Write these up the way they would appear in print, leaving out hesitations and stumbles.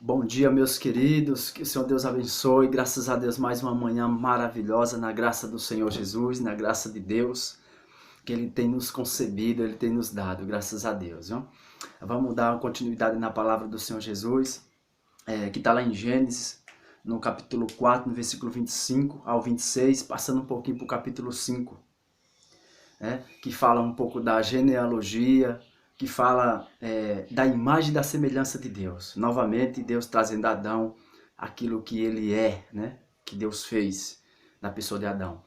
Bom dia, meus queridos, que o Senhor Deus abençoe, graças a Deus mais uma manhã maravilhosa na graça do Senhor Jesus, na graça de Deus, que Ele tem nos concebido, Ele tem nos dado, graças a Deus. Viu? Vamos dar continuidade na palavra do Senhor Jesus, que está lá em Gênesis, no capítulo 4, no versículo 25 ao 26, passando um pouquinho para o capítulo 5, que fala um pouco da genealogia, que fala da imagem e da semelhança de Deus. Novamente, Deus trazendo a Adão aquilo que ele é, né? Que Deus fez na pessoa de Adão.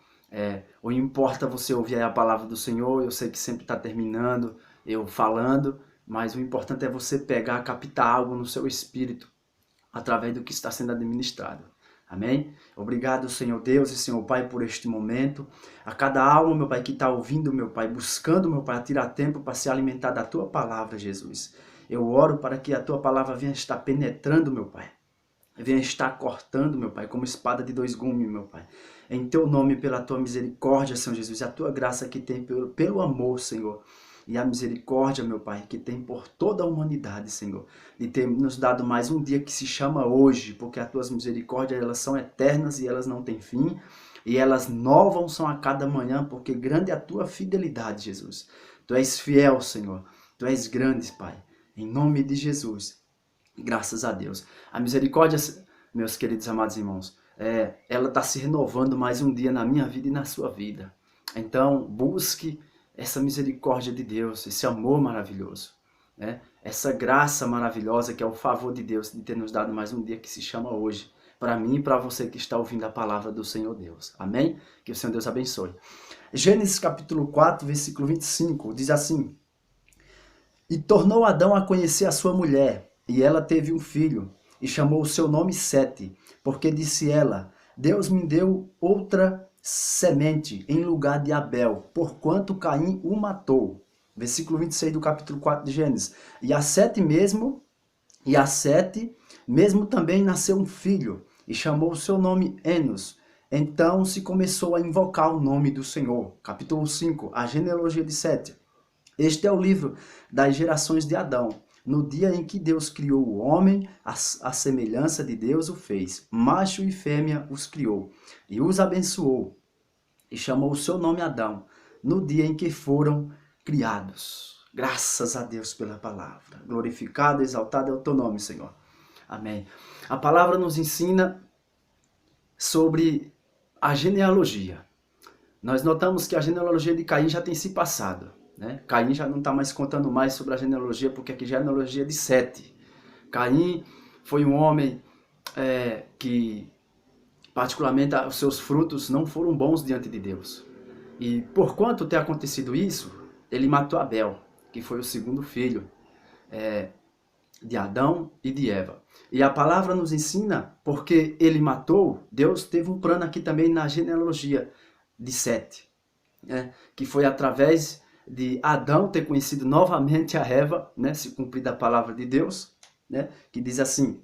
Ou importa você ouvir a palavra do Senhor, eu sei que sempre está terminando eu falando, mas o importante é você pegar, captar algo no seu espírito, através do que está sendo administrado. Amém? Obrigado, Senhor Deus e Senhor Pai, por este momento. A cada alma, meu Pai, que está ouvindo, meu Pai, buscando, meu Pai, a tirar tempo para se alimentar da Tua palavra, Jesus. Eu oro para que a Tua palavra venha estar penetrando, meu Pai. Venha estar cortando, meu Pai, como espada de dois gumes, meu Pai. Em Teu nome, pela Tua misericórdia, Senhor Jesus, e a Tua graça que tem pelo amor, Senhor. E a misericórdia, meu Pai, que tem por toda a humanidade, Senhor, de ter nos dado mais um dia que se chama hoje, porque as Tuas misericórdias, elas são eternas e elas não têm fim, e elas novas são a cada manhã, porque grande é a Tua fidelidade, Jesus. Tu és fiel, Senhor, Tu és grande, Pai, em nome de Jesus, graças a Deus. A misericórdia, meus queridos amados irmãos, ela está se renovando mais um dia na minha vida e na sua vida. Então, busque essa misericórdia de Deus, esse amor maravilhoso, essa graça maravilhosa que é o favor de Deus de ter nos dado mais um dia que se chama hoje, para mim e para você que está ouvindo a palavra do Senhor Deus. Amém? Que o Senhor Deus abençoe. Gênesis capítulo 4, versículo 25, diz assim: E tornou Adão a conhecer a sua mulher, e ela teve um filho, e chamou o seu nome Sete, porque disse ela: Deus me deu outra semente em lugar de Abel, porquanto Caim o matou. Versículo 26 do capítulo 4 de Gênesis. E a Sete mesmo também nasceu um filho, e chamou o seu nome Enos. Então se começou a invocar o nome do Senhor. Capítulo 5, a genealogia de Sete. Este é o livro das gerações de Adão. No dia em que Deus criou o homem, a semelhança de Deus o fez. Macho e fêmea os criou. E os abençoou. E chamou o seu nome Adão. No dia em que foram criados. Graças a Deus pela palavra. Glorificado, exaltado é o teu nome, Senhor. Amém. A palavra nos ensina sobre a genealogia. Nós notamos que a genealogia de Caim já tem se passado. Caim já não está mais contando mais sobre a genealogia, porque aqui já é a genealogia de Sete. Caim foi um homem que, particularmente, os seus frutos não foram bons diante de Deus. E por quanto ter acontecido isso, ele matou Abel, que foi o segundo filho de Adão e de Eva. E a palavra nos ensina, porque ele matou, Deus teve um plano aqui também na genealogia de Sete, que foi através de Adão ter conhecido novamente a Eva, se cumprir a palavra de Deus, que diz assim: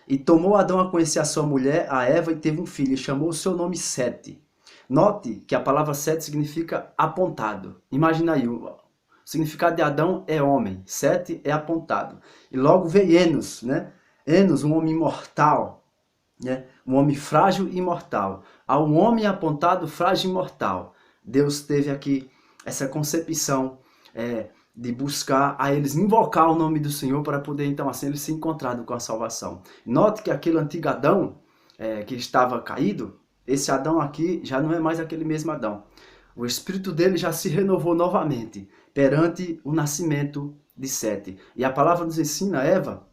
E tomou Adão a conhecer a sua mulher, a Eva, e teve um filho, e chamou o seu nome Sete. Note que a palavra Sete significa apontado. Imagina aí, o significado de Adão é homem, Sete é apontado. E logo veio Enos, Enos, um homem imortal, um homem frágil e imortal. Ao homem apontado, frágil e imortal, Deus teve aqui essa concepção de buscar a eles invocar o nome do Senhor para poder, então, assim, eles se encontrarem com a salvação. Note que aquele antigo Adão que estava caído, esse Adão aqui já não é mais aquele mesmo Adão. O espírito dele já se renovou novamente perante o nascimento de Sete. E a palavra nos ensina, Eva,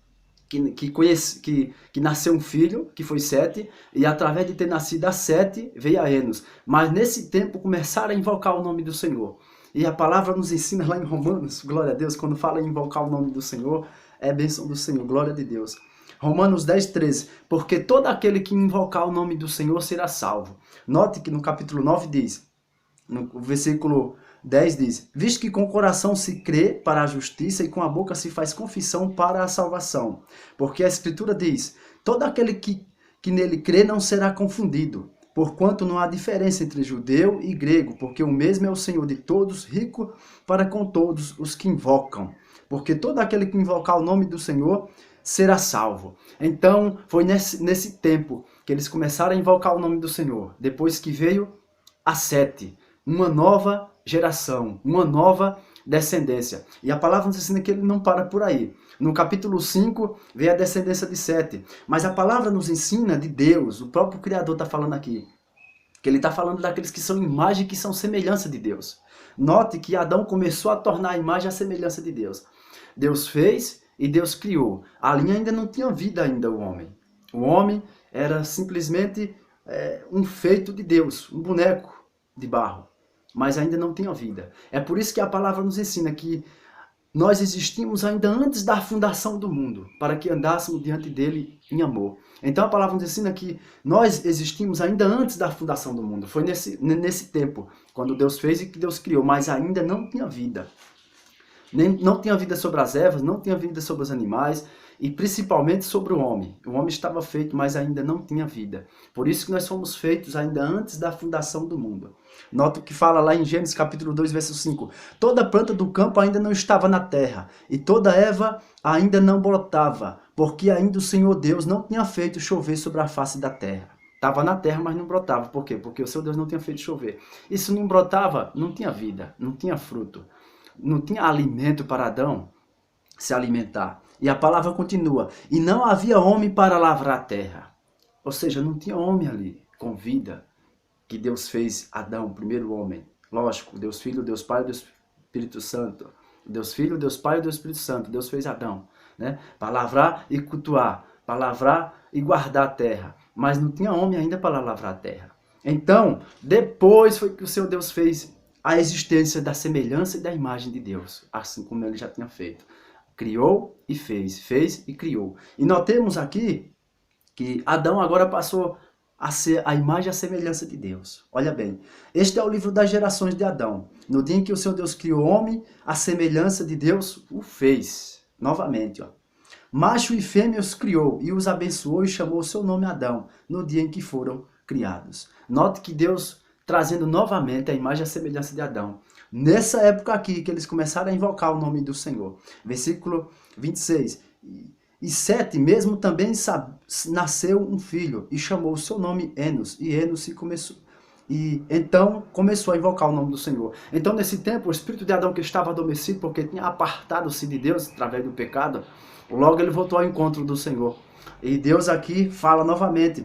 que nasceu um filho, que foi Sete, e através de ter nascido a Sete, veio a Enos. Mas nesse tempo começaram a invocar o nome do Senhor. E a palavra nos ensina lá em Romanos, glória a Deus, quando fala em invocar o nome do Senhor, é bênção do Senhor, glória de Deus. Romanos 10, 13, porque todo aquele que invocar o nome do Senhor será salvo. Note que no capítulo 9 diz, no versículo 10 diz: Visto que com o coração se crê para a justiça e com a boca se faz confissão para a salvação. Porque a Escritura diz: Todo aquele que nele crê não será confundido, porquanto não há diferença entre judeu e grego, porque o mesmo é o Senhor de todos, rico para com todos os que invocam. Porque todo aquele que invocar o nome do Senhor será salvo. Então, foi nesse tempo que eles começaram a invocar o nome do Senhor. Depois que veio a Sete, uma nova geração, uma nova descendência. E a palavra nos ensina que ele não para por aí. No capítulo 5, vem a descendência de Sete. Mas a palavra nos ensina de Deus, o próprio Criador está falando aqui, que ele está falando daqueles que são imagem, que são semelhança de Deus. Note que Adão começou a tornar a imagem a semelhança de Deus. Deus fez e Deus criou. Ali ainda não tinha vida ainda o homem. O homem era simplesmente um feito de Deus, um boneco de barro. Mas ainda não tinha vida. É por isso que a palavra nos ensina que nós existimos ainda antes da fundação do mundo, para que andássemos diante dele em amor. Então a palavra nos ensina que nós existimos ainda antes da fundação do mundo. Foi nesse tempo, quando Deus fez e que Deus criou, mas ainda não tinha vida. Não tinha vida sobre as ervas, não tinha vida sobre os animais, e principalmente sobre o homem. O homem estava feito, mas ainda não tinha vida. Por isso que nós fomos feitos ainda antes da fundação do mundo. Nota o que fala lá em Gênesis capítulo 2, verso 5. Toda planta do campo ainda não estava na terra, e toda erva ainda não brotava, porque ainda o Senhor Deus não tinha feito chover sobre a face da terra. Estava na terra, mas não brotava. Por quê? Porque o seu Deus não tinha feito chover. E se não brotava, não tinha vida, não tinha fruto. Não tinha alimento para Adão se alimentar. E a palavra continua. E não havia homem para lavrar a terra. Ou seja, não tinha homem ali com vida que Deus fez Adão, o primeiro homem. Lógico, Deus Filho, Deus Pai, Deus Espírito Santo. Deus Filho, Deus Pai e Deus Espírito Santo. Deus fez Adão, né? Para lavrar e cultuar, para lavrar e guardar a terra. Mas não tinha homem ainda para lavrar a terra. Então, depois foi que o seu Deus fez a existência da semelhança e da imagem de Deus, assim como ele já tinha feito. Criou e fez e criou. E notemos aqui que Adão agora passou a ser a imagem e a semelhança de Deus. Olha bem, este é o livro das gerações de Adão. No dia em que o Senhor Deus criou o homem, a semelhança de Deus o fez. Novamente, ó. Macho e fêmea os criou e os abençoou e chamou o seu nome Adão, no dia em que foram criados. Note que Deus trazendo novamente a imagem e a semelhança de Adão. Nessa época aqui que eles começaram a invocar o nome do Senhor. Versículo 26. E Sete mesmo também nasceu um filho e chamou o seu nome Enos. E Enos então começou a invocar o nome do Senhor. Então nesse tempo o espírito de Adão que estava adormecido porque tinha apartado-se de Deus através do pecado, logo ele voltou ao encontro do Senhor. E Deus aqui fala novamente.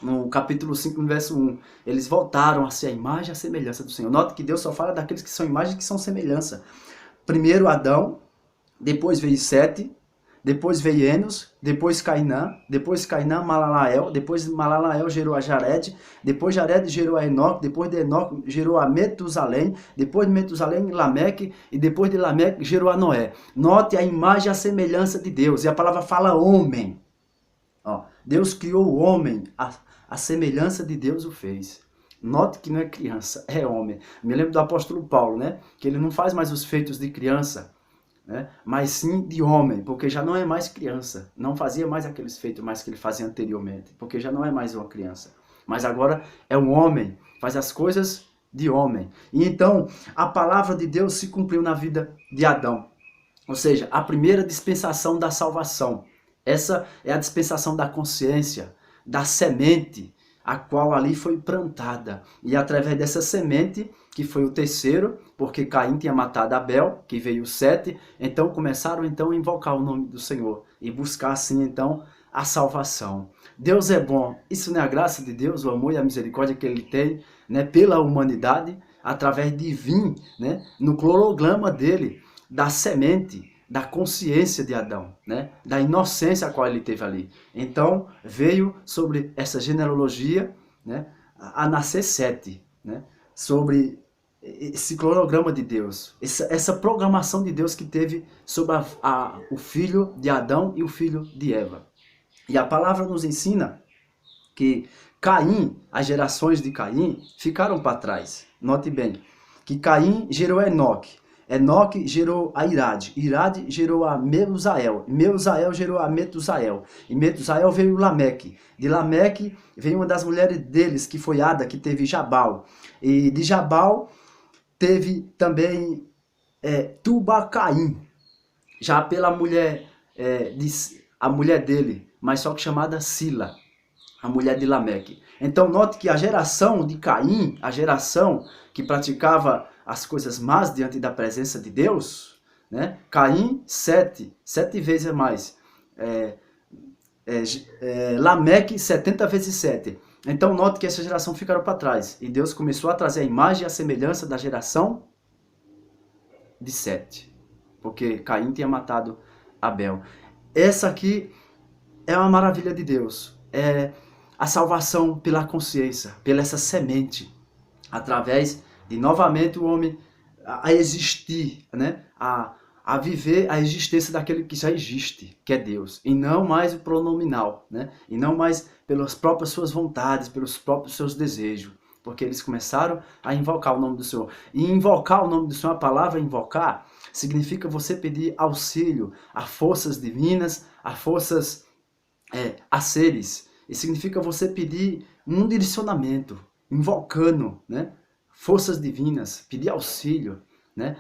No capítulo 5, no verso 1, eles voltaram a ser a imagem e a semelhança do Senhor. Nota que Deus só fala daqueles que são imagem e que são semelhança. Primeiro Adão, depois veio Sete, depois veio Enos, depois Cainã, Malalael, depois Malalael gerou a Jared, depois Jared gerou a Enoque, depois de Enoque gerou a Metusalém, depois de Metusalém Lameque, e depois de Lameque gerou a Noé. Note a imagem e a semelhança de Deus, e a palavra fala homem. Ó, Deus criou o homem, a semelhança de Deus o fez. Note que não é criança, é homem. Me lembro do apóstolo Paulo, né? Que ele não faz mais os feitos de criança, né? Mas sim de homem, porque já não é mais criança. Não fazia mais aqueles feitos mais que ele fazia anteriormente, porque já não é mais uma criança. Mas agora é um homem, faz as coisas de homem. E então a palavra de Deus se cumpriu na vida de Adão. Ou seja, a primeira dispensação da salvação. Essa é a dispensação da consciência, da semente, a qual ali foi plantada. E através dessa semente, que foi o terceiro, porque Caim tinha matado Abel, que veio o Sete, então começaram a invocar o nome do Senhor e buscar assim então a salvação. Deus é bom. Isso não é a graça de Deus, o amor e a misericórdia que ele tem, né, pela humanidade, através de vir, né, no clorograma dele, da semente, da consciência de Adão, né? Da inocência a qual ele teve ali. Então, veio sobre essa genealogia, né, a nascer Sete, né? Sobre esse cronograma de Deus, essa programação de Deus que teve sobre o filho de Adão e o filho de Eva. E a palavra nos ensina que Caim, as gerações de Caim, ficaram para trás. Note bem, que Caim gerou Enoque. Enoque gerou a Irade. Irade gerou a Meusael. Meusael gerou a Metusael. E Metusael veio Lameque. De Lameque veio uma das mulheres deles, que foi Ada, que teve Jabal. E de Jabal teve também Tubacaim. Já pela mulher de a mulher dele, mas só que chamada Sila, a mulher de Lameque. Então note que a geração de Caim, a geração que praticava as coisas más diante da presença de Deus, né? Caim, sete vezes mais. Lameque, 70 vezes 7. Então note que essa geração ficaram para trás. E Deus começou a trazer a imagem e a semelhança da geração de Sete. Porque Caim tinha matado Abel. Essa aqui é uma maravilha de Deus. É a salvação pela consciência, pela essa semente. Através de novamente o homem a existir, né? A viver a existência daquele que já existe, que é Deus, e não mais o pronominal, né? E não mais pelas próprias suas vontades, pelos próprios seus desejos, porque eles começaram a invocar o nome do Senhor. E invocar o nome do Senhor, a palavra invocar, significa você pedir auxílio a forças divinas, a forças, a seres, e significa você pedir um direcionamento, invocando, né? Forças divinas, pedir auxílio, né?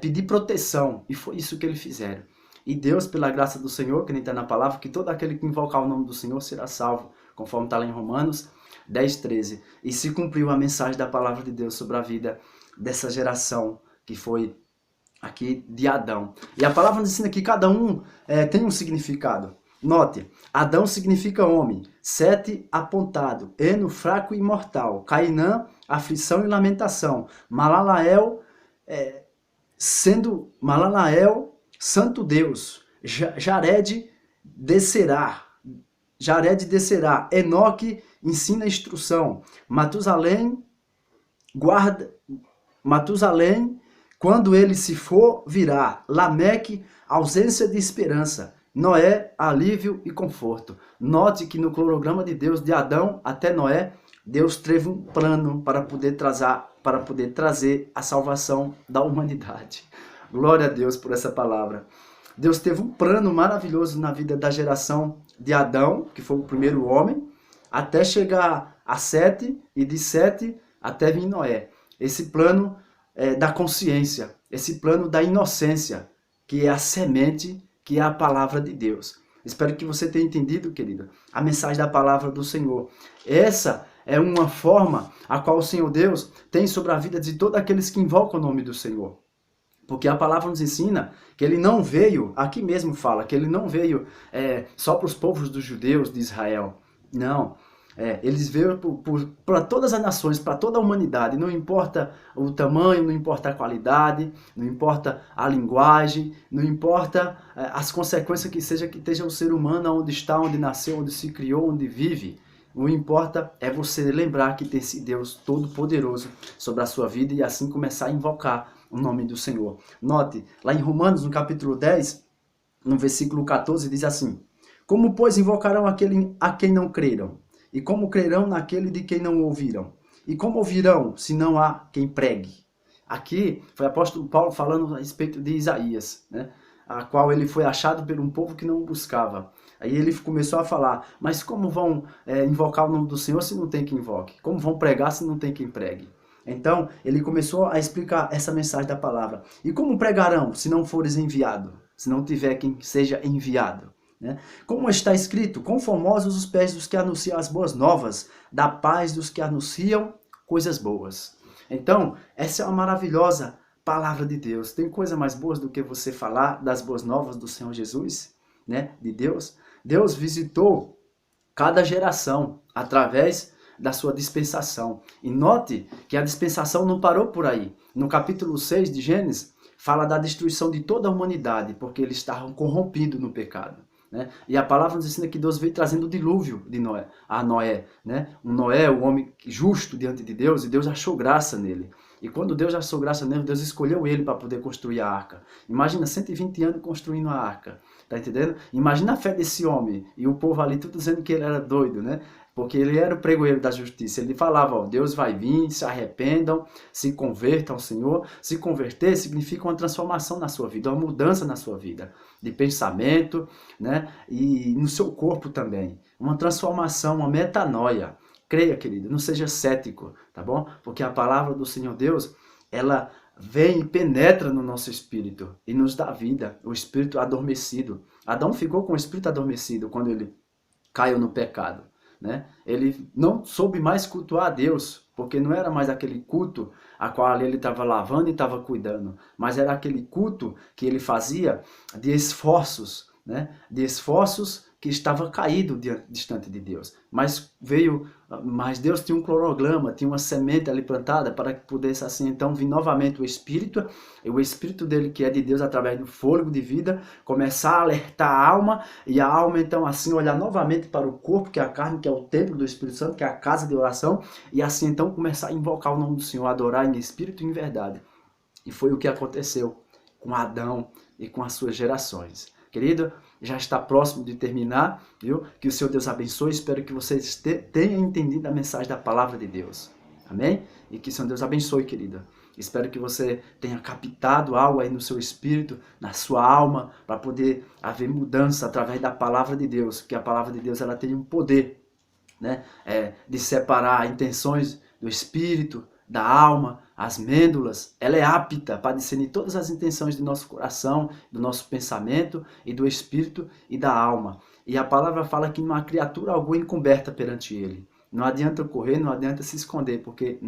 Pedir proteção, e foi isso que eles fizeram. E Deus, pela graça do Senhor, que nem está na palavra, que todo aquele que invocar o nome do Senhor será salvo, conforme está lá em Romanos 10:13. E se cumpriu a mensagem da palavra de Deus sobre a vida dessa geração, que foi aqui de Adão. E a palavra nos ensina que cada um tem um significado. Note, Adão significa homem, Sete, apontado, Eno, fraco e imortal, Cainã, aflição e lamentação, Malalael, santo Deus, Jared descerá, Enoque ensina instrução, Matusalém, quando ele se for, virá, Lameque, ausência de esperança, Noé, alívio e conforto. Note que no cronograma de Deus, de Adão até Noé, Deus teve um plano para poder trazer a salvação da humanidade. Glória a Deus por essa palavra. Deus teve um plano maravilhoso na vida da geração de Adão, que foi o primeiro homem, até chegar a Sete, e de Sete até vir Noé. Esse plano da consciência, esse plano da inocência, que é a semente, que é a palavra de Deus. Espero que você tenha entendido, querido, a mensagem da palavra do Senhor. Essa é uma forma a qual o Senhor Deus tem sobre a vida de todos aqueles que invocam o nome do Senhor. Porque a palavra nos ensina que ele não veio, aqui mesmo fala, que ele não veio só para os povos dos judeus de Israel. Não. Eles veio para todas as nações, para toda a humanidade. Não importa o tamanho, não importa a qualidade, não importa a linguagem, não importa as consequências que esteja o ser humano, onde está, onde nasceu, onde se criou, onde vive. O que importa é você lembrar que tem esse Deus Todo-Poderoso sobre a sua vida e assim começar a invocar o nome do Senhor. Note, lá em Romanos, no capítulo 10, no versículo 14, diz assim: Como, pois, invocarão aquele a quem não creram? E como crerão naquele de quem não ouviram? E como ouvirão, se não há quem pregue? Aqui foi o apóstolo Paulo falando a respeito de Isaías, né? A qual ele foi achado por um povo que não o buscava. Aí ele começou a falar, mas como vão invocar o nome do Senhor se não tem quem invoque? Como vão pregar se não tem quem pregue? Então, ele começou a explicar essa mensagem da palavra. E como pregarão se não fores enviado? Se não tiver quem seja enviado? Né? Como está escrito, quão formosos os pés dos que anunciam as boas novas, da paz dos que anunciam coisas boas. Então, essa é uma maravilhosa palavra de Deus. Tem coisa mais boa do que você falar das boas novas do Senhor Jesus, né? De Deus. Deus visitou cada geração através da sua dispensação. E note que a dispensação não parou por aí. No capítulo 6 de Gênesis, fala da destruição de toda a humanidade, porque eles estavam corrompidos no pecado. Né? E a palavra nos ensina que Deus veio trazendo o dilúvio de Noé, a Noé. Né? O Noé, o homem justo diante de Deus, e Deus achou graça nele. E quando Deus achou graça nele, Deus escolheu ele para poder construir a arca. Imagina 120 anos construindo a arca. Tá entendendo? Imagina a fé desse homem. E o povo ali tudo dizendo que ele era doido, né? Porque ele era o pregoeiro da justiça. Ele falava, ó, Deus vai vir, se arrependam, se convertam ao Senhor. Se converter significa uma transformação na sua vida, uma mudança na sua vida. De pensamento, né? E no seu corpo também. Uma transformação, uma metanoia. Creia, querido, não seja cético, tá bom? Porque a palavra do Senhor Deus, ela vem e penetra no nosso espírito e nos dá vida, o espírito adormecido. Adão ficou com o espírito adormecido quando ele caiu no pecado, né? Ele não soube mais cultuar a Deus, porque não era mais aquele culto a qual ele estava lavando e estava cuidando, mas era aquele culto que ele fazia de esforços, né? De esforços que estava caído distante de Deus. Mas Deus tinha um cronograma, tinha uma semente ali plantada para que pudesse assim então vir novamente o Espírito dele que é de Deus através do fôlego de vida, começar a alertar a alma e a alma então assim olhar novamente para o corpo, que é a carne, que é o templo do Espírito Santo, que é a casa de oração, e assim então começar a invocar o nome do Senhor, adorar em espírito e em verdade. E foi o que aconteceu com Adão e com as suas gerações. Querido, já está próximo de terminar, viu? Que o Senhor Deus abençoe. Espero que vocês tenham entendido a mensagem da palavra de Deus. Amém? E que o Senhor Deus abençoe, querida. Espero que você tenha captado algo aí no seu espírito, na sua alma, para poder haver mudança através da palavra de Deus. Que a palavra de Deus ela tem um poder, né? De separar intenções do espírito, da alma, as mêndulas. Ela é apta para discernir todas as intenções do nosso coração, do nosso pensamento e do espírito e da alma. E a palavra fala que não há criatura alguma encoberta perante ele. Não adianta correr, não adianta se esconder, porque